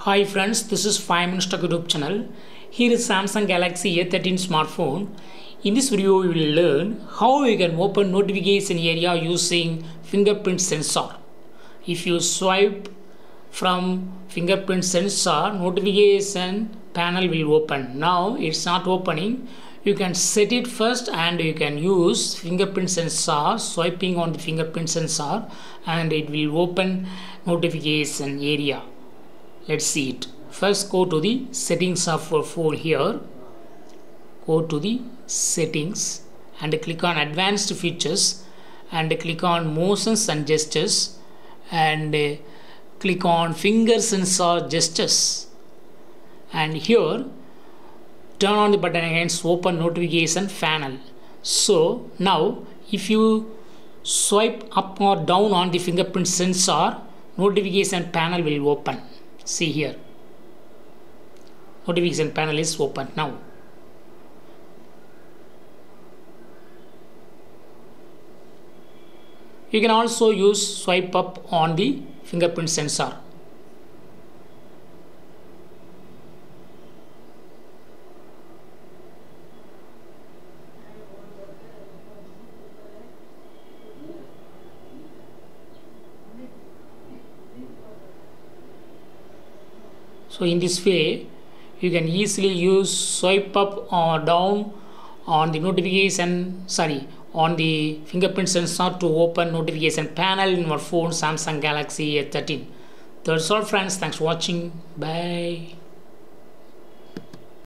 Hi friends, this is 5 Minutes Tech YouTube channel. Here is Samsung Galaxy A13 smartphone. In this video, we will learn how you can open notification area using fingerprint sensor. If you swipe from fingerprint sensor, notification panel will open. Now it's not opening. You can set it first and you can use fingerprint sensor, swiping on the fingerprint sensor, and it will open notification area. Let's see it. First go to the settings of your phone here. Go to the settings and click on advanced features and click on motions and gestures and click on finger sensor gestures, and here turn on the button against open notification panel. So now if you swipe up or down on the fingerprint sensor, notification panel will open. See here, notification panel is open now. You can also use swipe up on the fingerprint sensor. So in this way, you can easily use swipe up or down on the on the fingerprint sensor to open notification panel in your phone Samsung Galaxy A13. That's all friends. Thanks for watching. Bye.